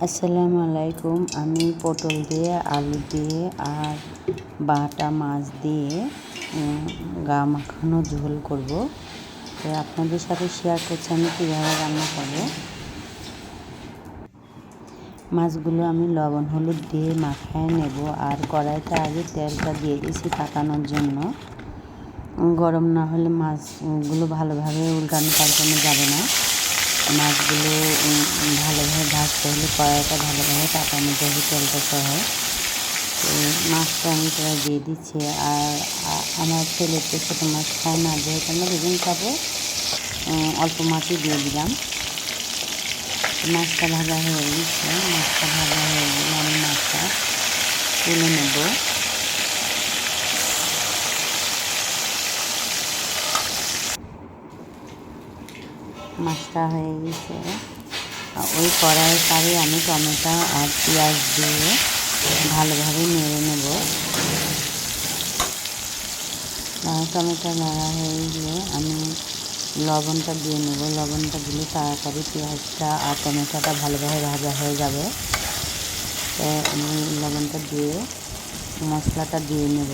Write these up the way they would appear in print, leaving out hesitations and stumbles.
আসসালামু আলাইকুম। আমি পটল দিয়ে, আলু দিয়ে আর বাটা মাছ দিয়ে গা মাখানো ঝোল করব। তো আপনাদের সাথে শেয়ার করছি আমি কীভাবে রান্না করব। মাছগুলো আমি লবণ হলুদ দিয়ে মাখায় নেব, আর কড়াইতে আগে তেলটা দিয়ে দিয়েছি পাকানোর জন্য। গরম না হলে মাছগুলো ভালোভাবে উল্টানো পাল্টানো যাবে না। মাছগুলো ভালোভাবে ভাজতে হলে কড়াইটা ভালোভাবে পাকানো যাবে তেলটা সহ। তো মাছটা আমি প্রায় দিয়ে দিচ্ছি। আর আমার ছেলে তো ছোটো মাছ খায় না, যেহেতু আমরা দুজন খাবো অল্প মাছই দিয়ে দিলাম। মাছটা ভাজা হয়ে গেছে। মাছটা ভাজা হয়ে গেলে আমি মাছটা তুলে নেব। মাছটা হয়ে গেছে। ওই কড়াইয়ের পাড়ে আমি টমেটো আর পেঁয়াজ দিয়ে ভালোভাবে নেড়ে নেব। টমেটো নাড়া হয়ে গেলে আমি লবণটা দিয়ে নেব। লবণটা দিলে তাড়াতাড়ি পেঁয়াজটা আর টমেটোটা ভালোভাবে ভাজা হয়ে যাবে। আমি লবণটা দিয়ে মশলাটা দিয়ে নেব।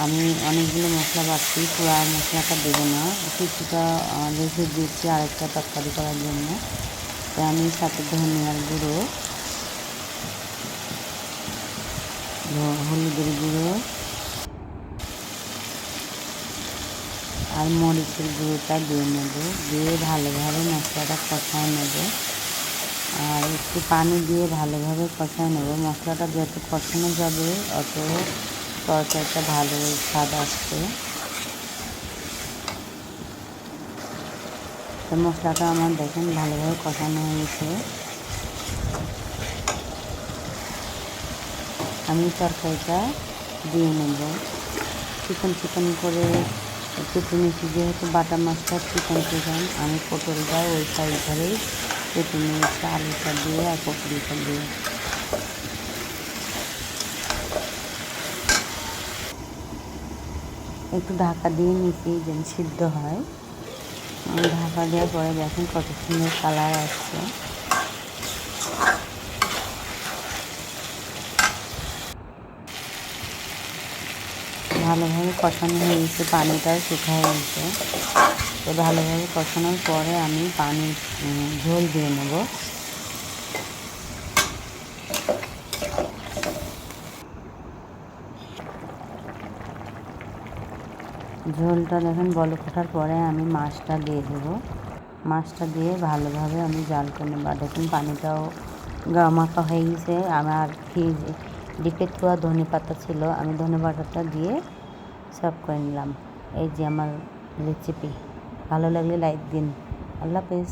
আমি অনেকগুলো মশলা বাড়ছি, পুরো মশলাটা দেবো না, কিছুটা রেখে দিচ্ছি আরেকটা তরকারি করার জন্য। তো আমি সাথে ধনিয়ার গুঁড়ো, হলুদের গুঁড়ো আর মরিচের গুঁড়োটা দিয়ে নেব। দিয়ে ভালোভাবে মশলাটা কষায় নেব। আর একটু পানি দিয়ে ভালোভাবে কষায় নেব। মশলাটা যত কষানো যাবে অত তরকারিটা ভালো স্বাদ আসবে। তো মশলাটা আমার দেখেন ভালোভাবে কষানো হয়ে গেছে। আমি তরকারিটা দিয়ে নেব। চিকন চিকন করে কেটে নিয়েছি, যেহেতু বাটা মাছটা চিকন চিকন, আমি পটলটা ওই সাইড ধরেই কেটে নিয়েছি আলুটা দিয়ে আর পটলটা দিয়ে। একটু ঢাকা দিয়ে নিচ্ছি যেন সিদ্ধ হয়। ঢাকা দেওয়ার পরে দেখেন কত সুন্দর কালার আসছে। ভালোভাবে কষানো হয়ে গেছে, পানিটাও শুকিয়ে গেছে। তো ভালোভাবে কষানোর পরে আমি পানি ঝোল দিয়ে নেব। ঝোলটা দেখেন বলক ওঠার পরে আমি মাছটা দিয়ে দেবো। মাছটা দিয়ে ভালোভাবে আমি জাল করে নেব। দেখুন পানিটাও গা মাখা হয়ে গেছে। আমার ডিপে থোয়া ধনে পাতা ছিল, আমি ধনে পাতাটা দিয়ে সার্ভ করে নিলাম। এই যে আমার রেসিপি। ভালো লাগলে লাইক দিন। আল্লাহ হাফেজ।